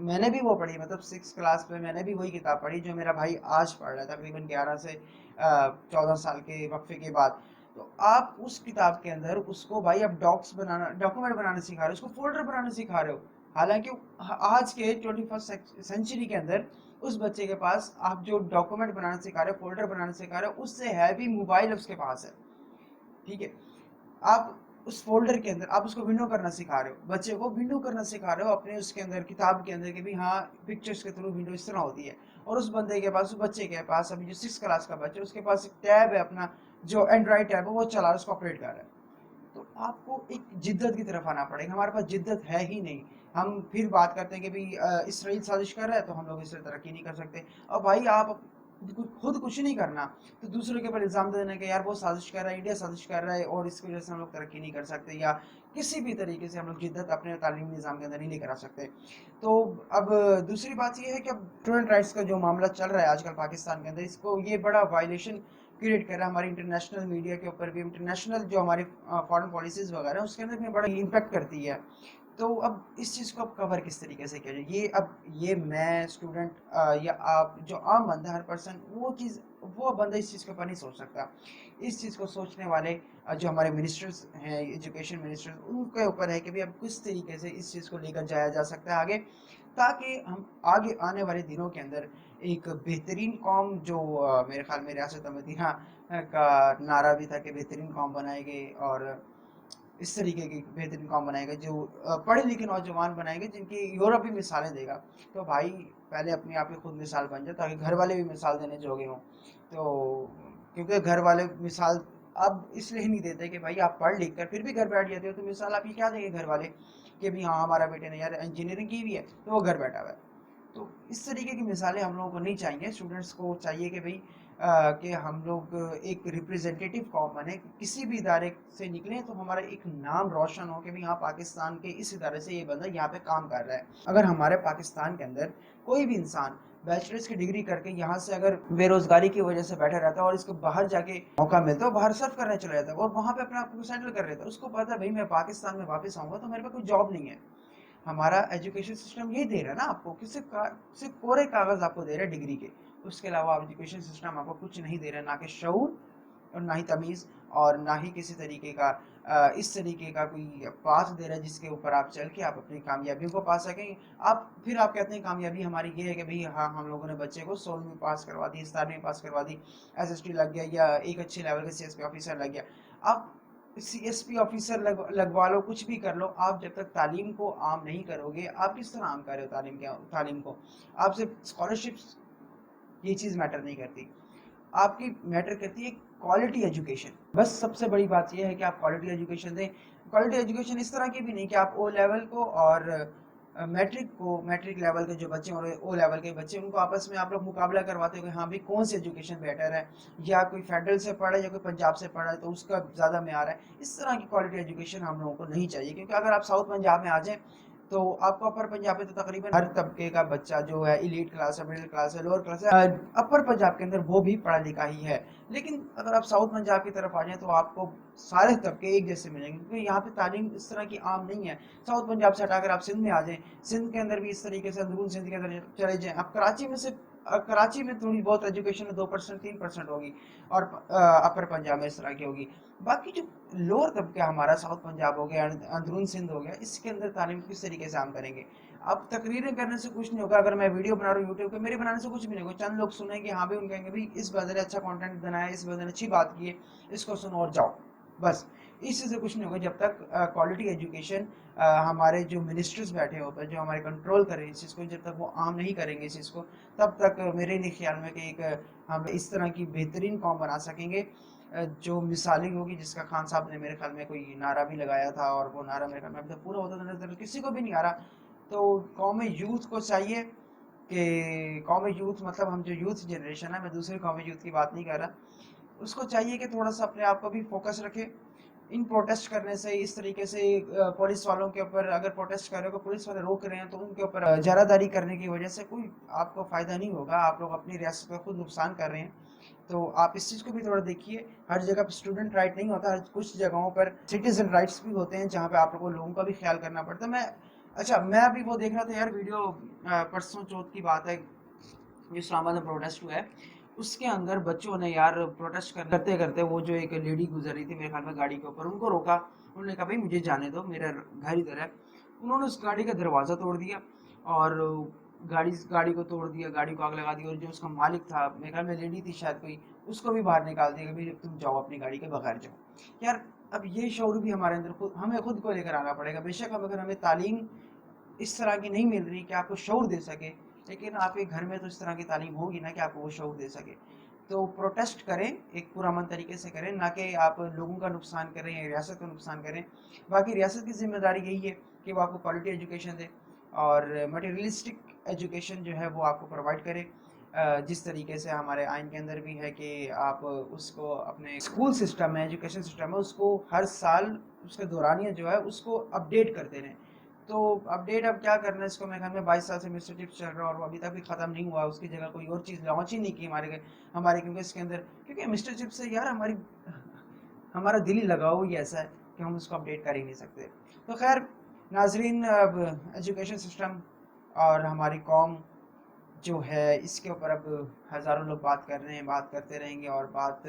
میں نے بھی وہ پڑھی, مطلب 6 کلاس میں میں نے بھی وہی کتاب پڑھی جو میرا بھائی آج پڑھ رہا ہے تقریباً 11 سے 14 سال کے وقفے کے بعد. تو آپ اس کتاب کے اندر اس کو بھائی آپ ڈاکومنٹ بنانا سکھا رہے ہو, اس کو فولڈر بنانا سکھا رہے ہو, حالانکہ آج کے 21 سینچری کے اندر اس بچے کے پاس آپ جو ڈاکومنٹ بنانا سکھا رہے ہو, فولڈر بنانا سکھا رہے ہو, اس سے ہیوی موبائل اس کے پاس ہے. ٹھیک ہے, آپ اس فولڈر کے اندر آپ اس کو ونڈو کرنا سکھا رہے ہو, بچے کو ونڈو کرنا سکھا رہے ہو اپنے اس کے اندر کتاب کے اندر کہ بھی ہاں پکچرز کے تھرو ونڈو اس طرح ہوتی ہے. اور اس بندے کے پاس, اس بچے کے پاس, ابھی جو 6 کلاس کا بچہ ہے اس کے پاس ایک ٹیب ہے اپنا, جو اینڈرائڈ ٹیب ہے وہ چلا رہا ہے, اس کو آپریٹ کر رہا ہے. تو آپ کو ایک جدت کی طرف آنا پڑے گا. ہمارے پاس جدت ہے ہی نہیں. ہم پھر بات کرتے ہیں کہ بھی اسرائیل سازش کر رہا ہے تو ہم لوگ اس سے ترقی نہیں کر سکتے. اور بھائی آپ خود کچھ نہیں کرنا تو دوسروں کے اوپر الزام دے دینا کہ یار وہ سازش کر رہا ہے, انڈیا سازش کر رہا ہے اور اس کی وجہ سے ہم لوگ ترقی نہیں کر سکتے, یا کسی بھی طریقے سے ہم لوگ جدت اپنے تعلیمی نظام کے اندر نہیں لے کر آ سکتے. تو اب دوسری بات یہ ہے کہ اب اسٹوڈنٹ رائٹس کا جو معاملہ چل رہا ہے آج کل پاکستان کے اندر, اس کو یہ بڑا وائلیشن کریٹ کر رہا ہے ہماری انٹرنیشنل میڈیا کے اوپر بھی, انٹرنیشنل جو ہماری فارن پالیسیز وغیرہ ہیں اس کے اندر بھی بڑا امپیکٹ کرتی ہے. تو اب اس چیز کو اب کور کس طریقے سے کیا جائے, یہ میں اسٹوڈنٹ یا آپ جو عام بندہ, ہر پرسن وہ بندہ اس چیز کے اوپر نہیں سوچ سکتا. اس چیز کو سوچنے والے جو ہمارے منسٹرز ہیں, ایجوکیشن منسٹرز, ان کے اوپر ہے کہ بھی اب کس طریقے سے اس چیز کو لے کر جایا جا سکتا ہے آگے, تاکہ ہم آگے آنے والے دنوں کے اندر ایک بہترین قوم, جو میرے خیال میں ریاست مدینہ کا نعرہ بھی تھا کہ بہترین قوم بنائے گے, اور اس طریقے کی بہترین قوم بنائے گا جو پڑھے لکھے نوجوان بنائے گے جن کی یورپ بھی مثالیں دے گا. تو بھائی پہلے اپنے آپ کی خود مثال بن جائے تاکہ گھر والے بھی مثال دینے جوگے ہوں. تو کیونکہ گھر والے مثال اب اس لیے نہیں دیتے کہ بھائی آپ پڑھ لکھ کر پھر بھی گھر بیٹھ جاتے ہو, تو مثال آپ یہ کیا دیں گے گھر والے کہ بھی ہاں ہمارا بیٹے نے یار انجینئرنگ کی بھی ہے تو وہ گھر بیٹھا ہوا ہے. تو اس طریقے کی مثالیں ہم لوگوں کو نہیں چاہیے. اسٹوڈنٹس کو چاہیے کہ بھئی کہ ہم لوگ ایک ریپرزینٹیٹیو قوم بنے, کسی بھی ادارے سے نکلیں تو ہمارا ایک نام روشن ہو کہ بھی ہاں پاکستان کے اس ادارے سے یہ بندہ یہاں پہ کام کر رہا ہے. اگر ہمارے پاکستان کے اندر کوئی بھی انسان بیچلرز کی ڈگری کر کے یہاں سے اگر بے روزگاری کی وجہ سے بیٹھا رہتا ہے اور اس کو باہر جا کے موقع ملتا ہے, وہ باہر سرف کرنے چلا جاتا ہے اور وہاں پہ اپنے آپ کو سیٹل کر لیتا ہے, اس کو پتا ہے بھائی میں پاکستان میں واپس آؤں گا تو میرے پاس کوئی جاب نہیں ہے. ہمارا ایجوکیشن سسٹم یہ دے رہا ہے نا آپ کو, صرف کورے کاغذ آپ کو دے رہا ہے ڈگری کے, اس کے علاوہ ایجوکیشن سسٹم آپ کو کچھ نہیں دے رہا ہے, نہ کہ شعور اور نہ ہی تمیز اور نہ ہی کسی طریقے کا اس طریقے کا کوئی پاس دے رہا ہے جس کے اوپر آپ چل کے آپ اپنی کامیابیوں کو پا سکیں. پھر آپ کہتے ہیں کامیابی ہماری یہ ہے کہ بھئی ہاں ہم لوگوں نے بچے کو 16ویں پاس کروا دی, 17ویں پاس کروا دی, ایس ایس ٹی لگ گیا, یا ایک اچھے لیول کا سی ایس پی آفیسر لگ گیا. آپ سی ایس پی آفیسر لگوا لو, کچھ بھی کر لو, آپ جب تک تعلیم کو عام نہیں کرو گے, آپ کس طرح عام کر رہے ہو تعلیم کو. آپ صرف اسکالرشپس, یہ چیز میٹر نہیں کرتی, آپ کی میٹر کرتی ہے کوالٹی ایجوکیشن. بس سب سے بڑی بات یہ ہے کہ آپ کوالٹی ایجوکیشن دیں. کوالٹی ایجوکیشن اس طرح کی بھی نہیں کہ آپ او لیول کو اور میٹرک لیول کے جو بچے اور او لیول کے بچے, ان کو آپس میں آپ لوگ مقابلہ کرواتے ہو کہ ہاں بھی کون سی ایجوکیشن بیٹر ہے, یا کوئی فیڈرل سے پڑھا ہے یا کوئی پنجاب سے پڑھا ہے تو اس کا زیادہ معیار ہے. اس طرح کی کوالٹی ایجوکیشن ہم لوگوں کو نہیں چاہیے, کیونکہ اگر آپ ساؤتھ پنجاب میں آ جائیں تو آپ کو اپر پنجاب میں تو تقریباً ہر طبقے کا بچہ جو ہے, ایلیٹ کلاس ہے, مڈل کلاس ہے, لوور کلاس ہے, اپر پنجاب کے اندر وہ بھی پڑھا لکھا ہی ہے. لیکن اگر آپ ساؤتھ پنجاب کی طرف آ جائیں تو آپ کو سارے طبقے ایک جیسے ملیں گے, کیونکہ یہاں پہ تعلیم اس طرح کی عام نہیں ہے. ساؤتھ پنجاب سے ہٹا کر آپ سندھ میں آ جائیں, سندھ کے اندر بھی اس طریقے سے اندرون سندھ کے اندر چلے جائیں. اب کراچی میں تھوڑی بہت ایجوکیشن 2% 3% ہوگی, اور اپر پنجاب میں اس طرح کی ہوگی. باقی جو لوور طبقہ ہمارا ساؤتھ پنجاب ہو گیا, اندرون سندھ ہو گیا, اس کے اندر تعلیم کس طریقے سے عام کریں گے. اب تقریریں کرنے سے کچھ نہیں ہوگا, اگر میں ویڈیو بنا رہا ہوں یوٹیوب پہ, میرے بنانے سے کچھ بھی نہیں ہوگا. چند لوگ سنیں گے, ہاں بھی ان کہیں گے بھی اس بندے نے اچھا کنٹینٹ بنایا, اس بندے نے اچھی بات کی ہے, اس کو سنو اور جاؤ, بس. اس چیز سے کچھ نہیں ہوگا جب تک کوالٹی ایجوکیشن ہمارے جو منسٹرز بیٹھے ہوتے ہیں, جو ہمارے کنٹرول کریں اس چیز کو, جب تک وہ عام نہیں کریں گے اس چیز کو, تب تک میرے نہیں خیال میں کہ ایک ہم اس طرح کی بہترین قوم بنا سکیں گے جو مثالی ہوگی, جس کا خان صاحب نے میرے خیال میں کوئی نعرہ بھی لگایا تھا, اور وہ نعرہ میرے خیال میں اب تک پورا ہوتا نظر کسی کو بھی نہیں آ رہا. تو قوم یوتھ کو چاہیے کہ قوم یوتھ مطلب ہم جو یوتھ جنریشن ہے, میں دوسرے قوم یوتھ کی بات نہیں کر رہا, اس کو چاہیے کہ تھوڑا سا اپنے آپ کو بھی فوکس رکھے. ان پروٹیسٹ کرنے سے, اس طریقے سے پولیس والوں کے اوپر اگر پروٹیسٹ کر رہے ہو, پولیس والے روک رہے ہیں, تو ان کے اوپر جارہ داری کرنے کی وجہ سے کوئی آپ کو فائدہ نہیں ہوگا. آپ لوگ اپنی ریاست کا خود نقصان کر رہے ہیں. تو آپ اس چیز کو بھی تھوڑا دیکھیے. ہر جگہ پہ اسٹوڈنٹ رائٹ نہیں ہوتا, کچھ جگہوں پر سٹیزن رائٹس بھی ہوتے ہیں جہاں پہ آپ لوگوں کا بھی خیال کرنا پڑتا ہے. میں اچھا میں ابھی وہ دیکھ رہا تھا یار ویڈیو، پرسوں چوتھ کی بات ہے، جو اسلام آباد میں پروٹیسٹ ہوا ہے، اس کے اندر بچوں نے یار پروٹیسٹ کرتے کرتے وہ جو ایک لیڈی گزر رہی تھی میرے خیال میں گاڑی کے اوپر، ان کو روکا، انہوں نے کہا بھائی مجھے جانے دو، میرا گھر ادھر ہے. انہوں نے اس گاڑی کا دروازہ توڑ دیا اور گاڑی کو توڑ دیا، گاڑی کو آگ لگا دی، اور جو اس کا مالک تھا میرے خیال میں لیڈی تھی شاید کوئی، اس کو بھی باہر نکال دیا کہ بھائی تم جاؤ اپنی گاڑی کے بغیر جاؤ. یار اب یہ شعور بھی ہمارے اندر ہمیں خود کو لے کر آنا پڑے گا. بے شک اب اگر ہمیں تعلیم اس طرح کی نہیں مل رہی کہ آپ کو شعور دے سکے، لیکن آپ کے گھر میں تو اس طرح کی تعلیم ہوگی نا کہ آپ کو وہ شعور دے سکے. تو پروٹیسٹ کریں، ایک پرامن طریقے سے کریں، نہ کہ آپ لوگوں کا نقصان کریں یا ریاست کا نقصان کریں. باقی ریاست کی ذمہ داری یہی ہے کہ وہ آپ کو کوالٹی ایجوکیشن دے اور مٹیریلسٹک ایجوکیشن جو ہے وہ آپ کو پرووائڈ کرے. جس طریقے سے ہمارے آئین کے اندر بھی ہے کہ آپ اس کو اپنے اسکول سسٹم ہے، ایجوکیشن سسٹم ہے، اس کو ہر سال اس کا دورانیہ جو ہے اس کو اپڈیٹ کرتے رہیں. تو اپڈیٹ اب کیا کرنا ہے اس کو، میرے خیال میں 22 سال سے مسٹر چپس چل رہا ہے اور وہ ابھی تک بھی ختم نہیں ہوا، اس کی جگہ کوئی اور چیز لانچ ہی نہیں کی ہمارے کیونکہ اس کے اندر، کیونکہ مسٹر چپس سے یار ہمارا دل ہی لگاؤ ہی ایسا ہے کہ ہم اس کو اپڈیٹ کر ہی نہیں سکتے. تو خیر ناظرین، اب ایجوکیشن سسٹم اور ہماری قوم جو ہے اس کے اوپر اب ہزاروں لوگ بات کر رہے ہیں، بات کرتے رہیں گے اور بات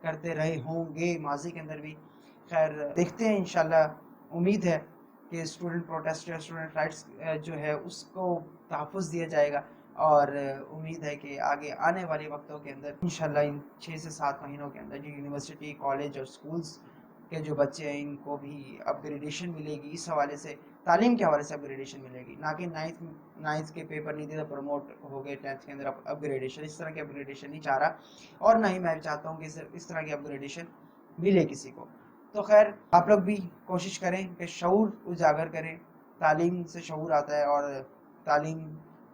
کرتے رہے ہوں گے ماضی کے اندر بھی. خیر دیکھتے ہیں انشاءاللہ، امید ہے کہ اسٹوڈنٹ پروٹیسٹ یا اسٹوڈنٹ رائٹس جو ہے اس کو تحفظ دیا جائے گا، اور امید ہے کہ آگے آنے والے وقتوں کے اندر انشاءاللہ ان 6 سے 7 مہینوں کے اندر جو یونیورسٹی، کالج اور سکولز کے جو بچے ہیں ان کو بھی اپ گریڈیشن ملے گی. اس حوالے سے تعلیم کے حوالے سے اپ گریڈیشن ملے گی، نہ کہ نائنتھ کے پیپر نہیں دیتا پروموٹ ہو گئے 10th کے اندر اپ گریڈیشن. اس طرح کی اپ گریڈیشن نہیں چاہ رہا، اور نہ ہی میں چاہتا ہوں کہ اس طرح کی اپ گریڈیشن ملے کسی کو. تو خیر آپ لوگ بھی کوشش کریں کہ شعور اجاگر کریں، تعلیم سے شعور آتا ہے، اور تعلیم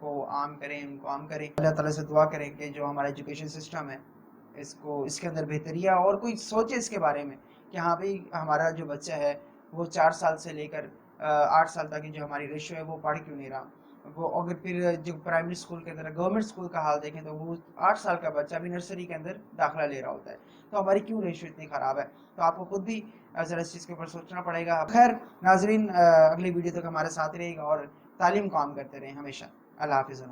کو عام کریں، ان کو عام کریں. اللہ تعالیٰ سے دعا کریں کہ جو ہمارا ایجوکیشن سسٹم ہے اس کے اندر بہتری اور کوئی سوچے اس کے بارے میں کہ ہاں بھائی ہمارا جو بچہ ہے وہ 4 سال سے لے کر 8 سال تک کی جو ہماری ریشو ہے وہ پڑھ کیوں نہیں رہا. وہ اگر پھر جو پرائمری اسکول کے اندر گورنمنٹ اسکول کا حال دیکھیں تو وہ 8 سال کا بچہ ابھی نرسری کے اندر داخلہ لے رہا ہوتا ہے. تو ہماری کیوں ریشو اتنی خراب ہے؟ تو آپ کو خود بھی ذرا اس چیز کے اوپر سوچنا پڑے گا. خیر ناظرین، اگلی ویڈیو تک ہمارے ساتھ رہے گا اور تعلیم کام کرتے رہیں ہمیشہ. اللہ حافظ.